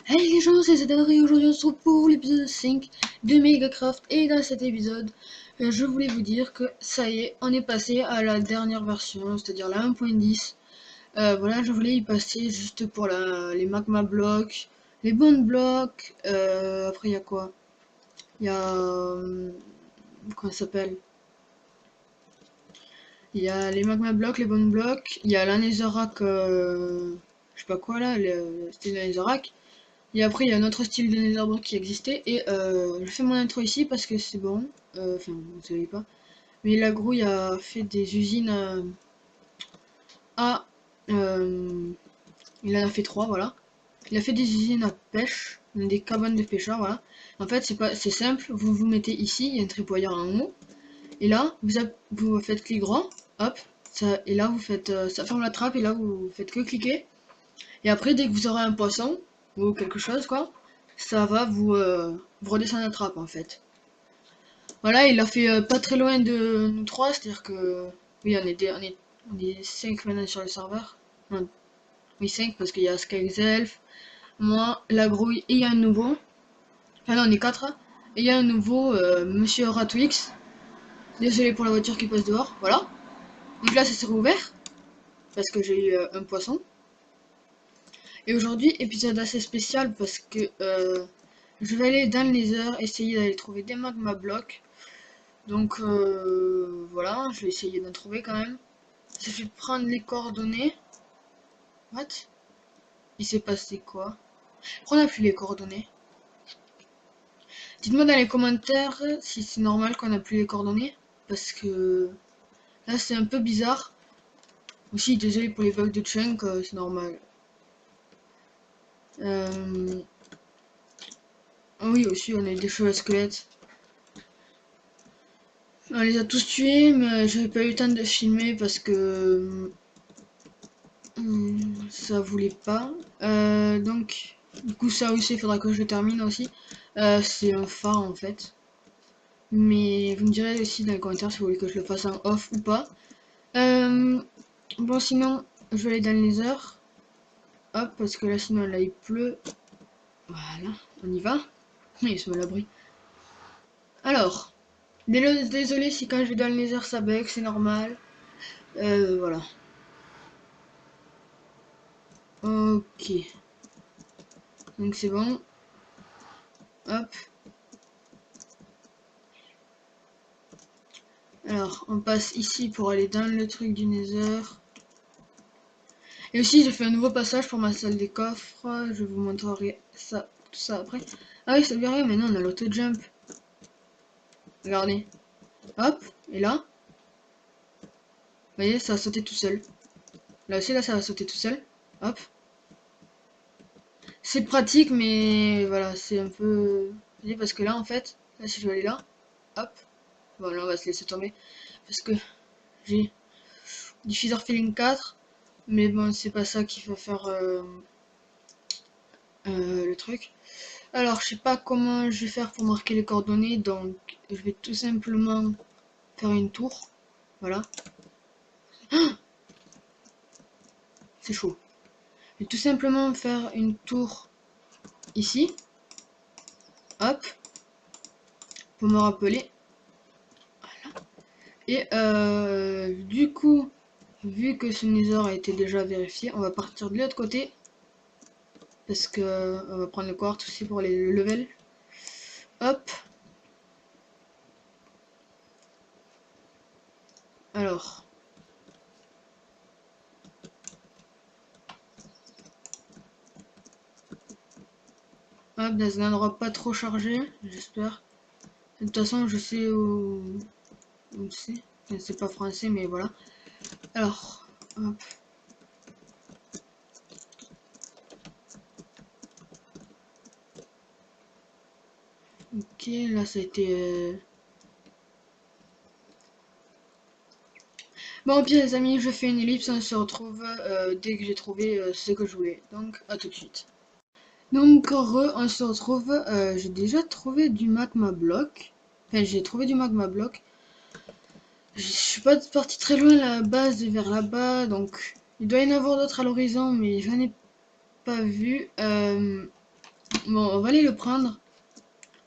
Hey les gens, c'est Cédar et aujourd'hui on se retrouve pour l'épisode 5 de Megacraft et dans cet épisode, je voulais vous dire que ça y est, on est passé à la dernière version, c'est-à-dire la 1.10. Voilà, je voulais y passer juste pour les magma blocks, les bone blocks, après il y a quoi? Il y a... comment ça s'appelle? Il y a les magma blocks, les bone blocks, il y a la netherrack, je sais pas quoi là, c'était la netherrack. Et après, il y a un autre style de Netherboard qui existait. Et je fais mon intro ici parce que c'est bon. Enfin, vous savez pas. Mais la grouille a fait des usines à. Il en a fait trois, voilà. Il a fait des usines à pêche, des cabanes de pêcheurs, voilà. En fait, c'est simple. Vous vous mettez ici, il y a un tripwire en haut. Et là, vous faites clic droit, hop. Ça, et là, vous faites. Ça ferme la trappe et là, vous faites que cliquer. Et après, dès que vous aurez un poisson, ou quelque chose, quoi, ça va vous redescendre la trappe, en fait. Voilà, il a fait pas très loin de nous trois, c'est-à-dire que... Oui, on est 5 maintenant sur le serveur. Non, oui, 5 parce qu'il y a Skyzelf, moi, la grouille, et il y a un nouveau. Enfin non, on est 4. Et il y a un nouveau, Monsieur Ratwix. Désolé pour la voiture qui passe dehors, voilà. Donc là, ça s'est rouvert, parce que j'ai eu un poisson. Et aujourd'hui, épisode assez spécial parce que je vais aller dans le Nether, essayer d'aller trouver des magma blocs. Donc voilà, je vais essayer d'en trouver quand même. Ça fait prendre les coordonnées. What? Il s'est passé quoi? Pourquoi on n'a plus les coordonnées? Dites-moi dans les commentaires si c'est normal qu'on n'a plus les coordonnées. Parce que là c'est un peu bizarre. Aussi désolé pour les bugs de chunk, c'est normal. Ah oui aussi on a des cheveux à squelettes. On les a tous tués mais j'avais pas eu le temps de filmer parce que ça voulait pas. Donc, du coup, ça aussi, il faudra que je le termine aussi. C'est un phare en fait. Mais vous me direz aussi dans les commentaires si vous voulez que je le fasse en off ou pas. Bon, sinon, je vais aller dans les heures. Hop, parce que là, sinon, là, il pleut. Voilà, on y va. Il se met à l'abri. Alors, désolé si quand je vais dans les heures ça bug, c'est normal. Voilà. Ok. Donc, c'est bon. Hop. Alors, on passe ici pour aller dans le truc du Nether. Et aussi, j'ai fait un nouveau passage pour ma salle des coffres. Je vous montrerai ça, tout ça après. Ah oui, ça veut rien, maintenant on a l'auto-jump. Regardez. Hop, et là. Vous voyez, ça va sauter tout seul. Là aussi, là, ça va sauter tout seul. Hop. C'est pratique, mais voilà, c'est un peu... Vous voyez, parce que là, en fait, là, si je veux aller là, hop. Bon, là, on va se laisser tomber. Parce que j'ai Diffuseur Feeling 4. Mais bon, c'est pas ça qui va faire le truc. Alors, je sais pas comment je vais faire pour marquer les coordonnées, donc je vais tout simplement faire une tour. Voilà. C'est chaud. Je vais tout simplement faire une tour ici. Hop. Pour me rappeler. Voilà. Et du coup, vu que ce nether a été déjà vérifié, on va partir de l'autre côté. Parce que on va prendre le quartz aussi pour les levels. Hop. Alors. Hop, dans un endroit pas trop chargé, j'espère. De toute façon, je sais où c'est. C'est pas français, mais voilà. Alors, hop. Ok, là ça a été... Bon, bien les amis, je fais une ellipse, on se retrouve dès que j'ai trouvé ce que je voulais. Donc, à tout de suite. Donc, on se retrouve, j'ai déjà trouvé du magma block. Enfin, j'ai trouvé du magma block. Je suis pas parti très loin la base vers là-bas, donc il doit y en avoir d'autres à l'horizon, mais j'en ai pas vu. Bon, on va aller le prendre.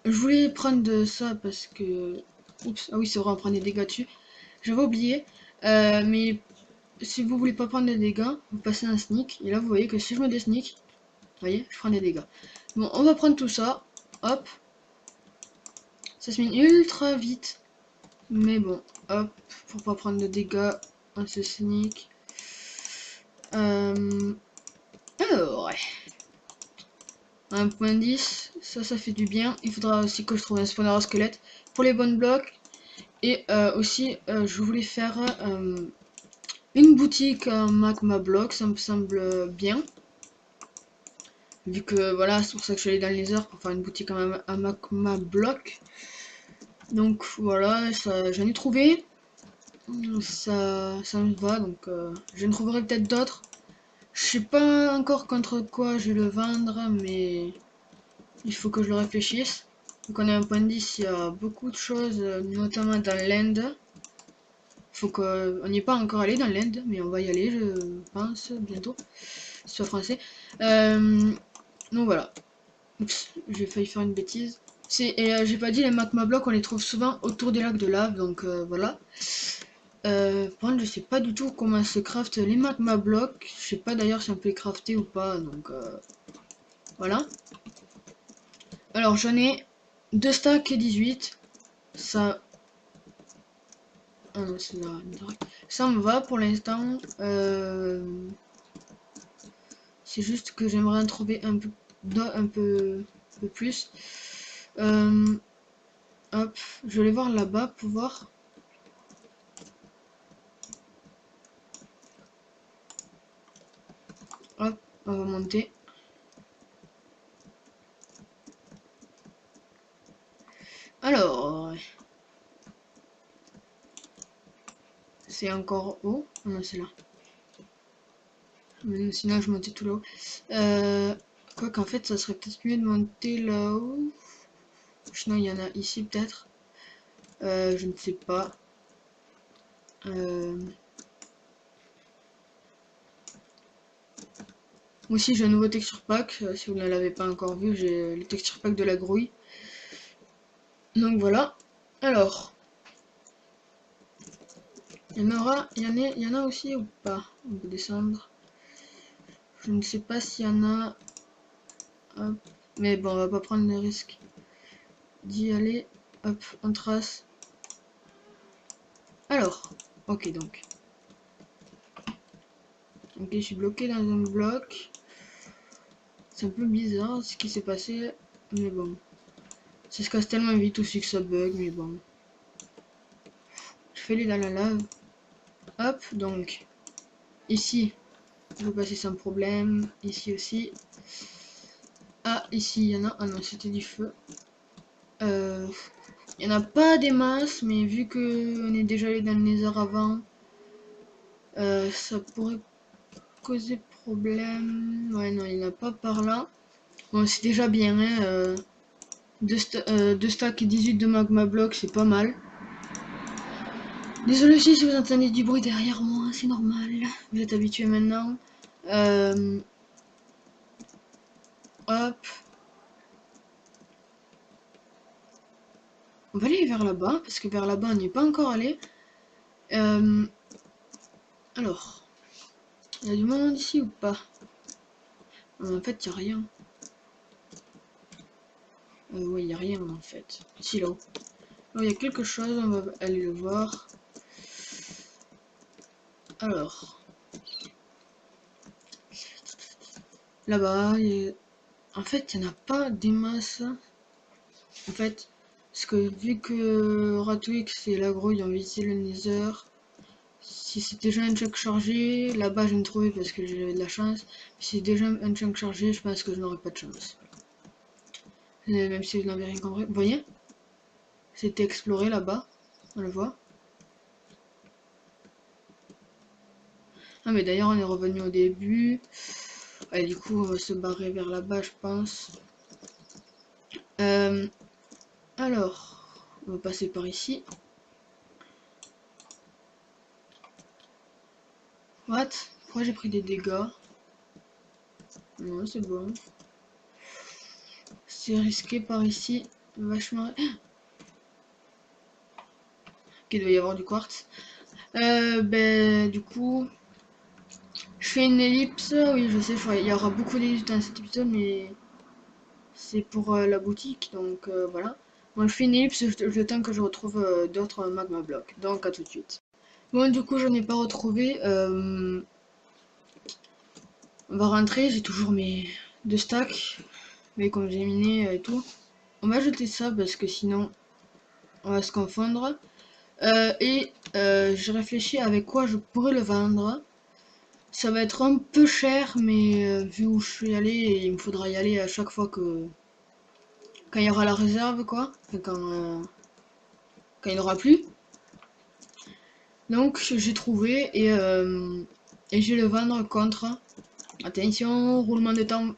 Je voulais prendre de ça parce que... Oups, ah oui, c'est vrai, on prend des dégâts dessus. J'avais oublié. Mais si vous voulez pas prendre des dégâts, vous passez un sneak. Et là, vous voyez que si je me désneak, vous voyez, je prends des dégâts. Bon, on va prendre tout ça. Hop. Ça se mine ultra vite. Mais bon, hop. Pour pas prendre de dégâts, on se sneak. Alors, ouais. 1.10, ça fait du bien. Il faudra aussi que je trouve un spawner au squelette pour les bonnes blocs. Et aussi, je voulais faire une boutique magma block, ça me semble bien. Vu que voilà, c'est pour ça que je suis allé dans les heures pour faire une boutique à magma block. Donc voilà, j'en ai trouvé. Ça me va, donc je ne trouverai peut-être d'autres. Je sais pas encore contre quoi je vais le vendre, mais il faut que je le réfléchisse. Donc on est à 1.10, il y a beaucoup de choses, notamment dans l'End. Faut qu'on n'y est pas encore allé dans l'End, mais on va y aller, je pense, bientôt. Soit français. Donc voilà. Oups, j'ai failli faire une bêtise. J'ai pas dit, les magma blocs, on les trouve souvent autour des lacs de lave, donc voilà. Par contre, je sais pas du tout comment se craft les magma blocs. Je sais pas d'ailleurs si on peut les crafter ou pas, donc voilà. Alors j'en ai 2 stacks et 18. Ça... Ah non, c'est là. Ça me va pour l'instant. C'est juste que j'aimerais en trouver un peu plus. Hop, je vais aller voir là-bas pour voir. Hop, on va monter. Alors, c'est encore haut. Ah non, c'est là. Sinon, je montais tout là-haut. Quoi qu'en fait, ça serait peut-être mieux de monter là-haut. Sinon, il y en a ici peut-être. Je ne sais pas. Moi aussi, j'ai un nouveau texture pack. Si vous ne l'avez pas encore vu, j'ai le texture pack de la grouille. Donc voilà. Alors, il y en a aussi ou pas? On peut descendre. Je ne sais pas s'il y en a. Hop. Mais bon, on va pas prendre le risque d'y aller. Hop, on trace. Alors, ok donc. Ok, je suis bloqué dans un bloc. C'est un peu bizarre ce qui s'est passé, mais bon. Ça se casse tellement vite aussi que ça bug, mais bon. Je fais les dans la lave. Hop, donc. Ici, je peux passer sans problème. Ici aussi. Ah, ici, il y en a. Ah non, c'était du feu. Il n'y en a pas des masses, mais vu que on est déjà allé dans le Nether avant, ça pourrait causer problème. Ouais, non, il n'y en a pas par là. Bon, c'est déjà bien, hein. 2 stacks et 18 de magma block, c'est pas mal. Désolé si vous entendez du bruit derrière moi, c'est normal. Vous êtes habitués maintenant. Hop. On va aller vers là-bas, parce que vers là-bas, on n'y est pas encore allé. Alors. Il y a du monde ici ou pas? En fait, il n'y a rien. Ouais, il n'y a rien en fait. Ici, là-haut. Là, il y a quelque chose, on va aller le voir. Alors. Là-bas, en fait, il n'y en a pas des masses. En fait, parce que vu que Ratwix et la grouille ont visité le Nether, si c'est déjà un chunk chargé, là-bas je ne trouvais parce que j'avais de la chance. Si c'est déjà un chunk chargé, je pense que je n'aurai pas de chance. Même si je n'avais rien compris. Vous voyez? C'était exploré là-bas. On le voit. Ah mais d'ailleurs on est revenu au début. Ouais, du coup on va se barrer vers là-bas je pense. Alors, on va passer par ici. What? Pourquoi j'ai pris des dégâts? Non, c'est bon. C'est risqué par ici. Vachement. Il doit y avoir du quartz. Ben, du coup, je fais une ellipse. Oui, je sais, il y aura beaucoup d'ellipses dans cet épisode, mais c'est pour la boutique, donc voilà. Moi, je fais une ellipse le temps que je retrouve d'autres magma blocs. Donc, à tout de suite. Bon, du coup, je n'ai pas retrouvé. On va rentrer, j'ai toujours mes 2 stacks. Mais comme j'ai miné et tout. On va jeter ça parce que sinon, on va se confondre. Je réfléchis avec quoi je pourrais le vendre. Ça va être un peu cher, mais vu où je suis allé, il me faudra y aller à chaque fois quand il y aura la réserve, quoi. Enfin, quand il n'y en aura plus. Donc j'ai trouvé et je vais le vendre contre. Attention, roulement de tambour.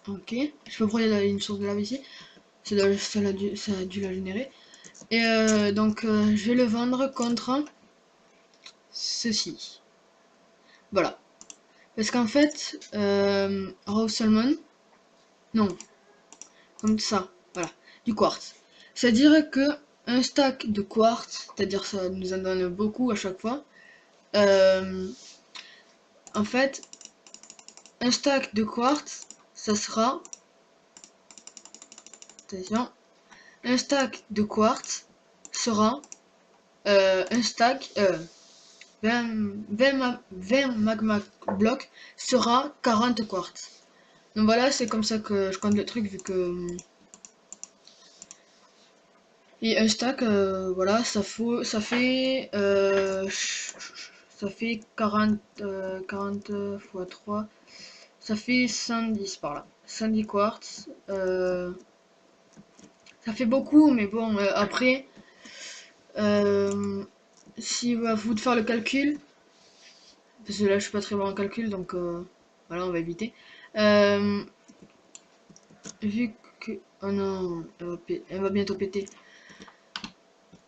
Ok, je peux prendre une source de lave ici. Ça a dû la générer. Donc je vais le vendre contre ceci. Voilà. Parce qu'en fait, Raw Salmon, non, comme ça, voilà, du quartz. C'est-à-dire que un stack de quartz, c'est-à-dire ça nous en donne beaucoup à chaque fois. En fait, un stack de quartz, ça sera, attention, un stack de quartz sera un stack, 20 magma blocs sera 40 quartz. Donc voilà, c'est comme ça que je compte le truc vu que... Et un stack, voilà, ça fait 40, 40 x 3, ça fait 110 par là. 110 quartz, ça fait beaucoup, mais bon, après, si à vous de faire le calcul, parce que là je suis pas très bon en calcul, donc voilà, on va éviter. Vu que... Oh non, elle va bientôt péter.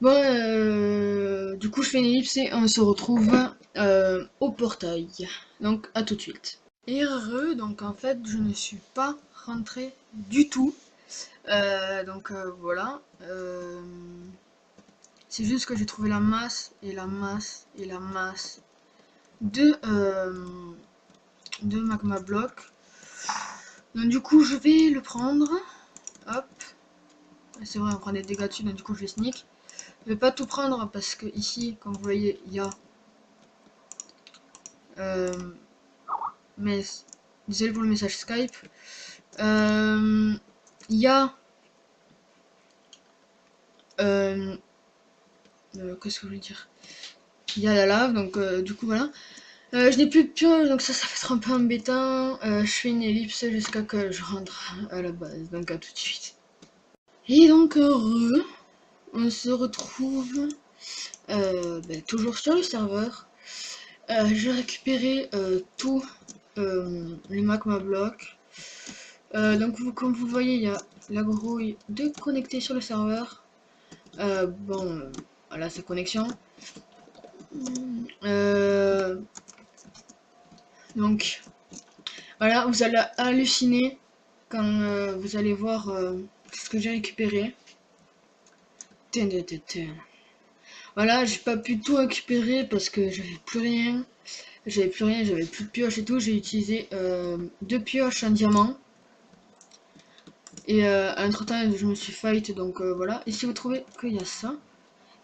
Bon, du coup, je fais une ellipse et on se retrouve au portail. Donc, à tout de suite. Et heureux, donc en fait, je ne suis pas rentrée du tout. Donc, voilà. C'est juste que j'ai trouvé la masse et la masse et la masse de magma block. Donc, du coup, je vais le prendre. Hop. C'est vrai, on prend des dégâts dessus, donc du coup, je vais sneak. Je vais pas tout prendre parce que ici, comme vous voyez, il y a mais désolé pour le message Skype. Il y a qu'est-ce que je veux dire? Il y a la lave, donc du coup voilà. Je n'ai plus de pioche, donc ça va être un peu embêtant. Je fais une ellipse jusqu'à que je rentre à la base, donc à tout de suite. Et donc heureux, on se retrouve toujours sur le serveur. J'ai récupéré tout les magma blocs. Donc comme vous voyez, il y a la grouille de connecter sur le serveur. Voilà sa connexion. Donc voilà, vous allez halluciner quand vous allez voir ce que j'ai récupéré. Voilà, j'ai pas pu tout récupérer parce que j'avais plus rien. J'avais plus de pioche et tout. J'ai utilisé 2 pioches en diamant. Et entre temps, je me suis fight, donc voilà. Et si vous trouvez qu'il y a ça,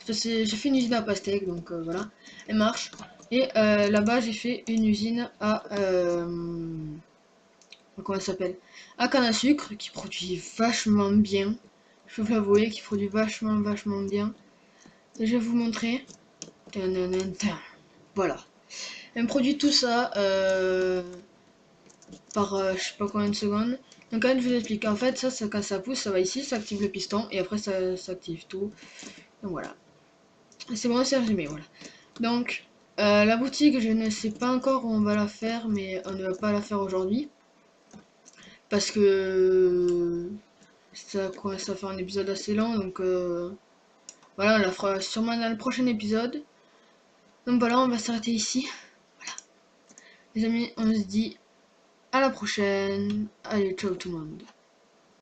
j'ai fait une usine à pastèque, donc voilà, elle marche. Et là-bas, j'ai fait une usine à comment ça s'appelle, à canne à sucre, qui produit vachement bien. Je peux vous l'avouer, qui produit vachement bien. Et je vais vous montrer. Voilà. Elle me produit tout ça par je sais pas combien de secondes. Donc quand je vous explique, en fait ça quand ça pousse, ça va ici, ça active le piston et après ça active tout. Donc voilà. C'est bon, c'est résumé, voilà. Donc la boutique, je ne sais pas encore où on va la faire, mais on ne va pas la faire aujourd'hui. Parce que ça commence à faire un épisode assez long, donc voilà, on la fera sûrement dans le prochain épisode. Donc voilà, on va s'arrêter ici. Voilà. Les amis, on se dit à la prochaine. Allez, ciao tout le monde.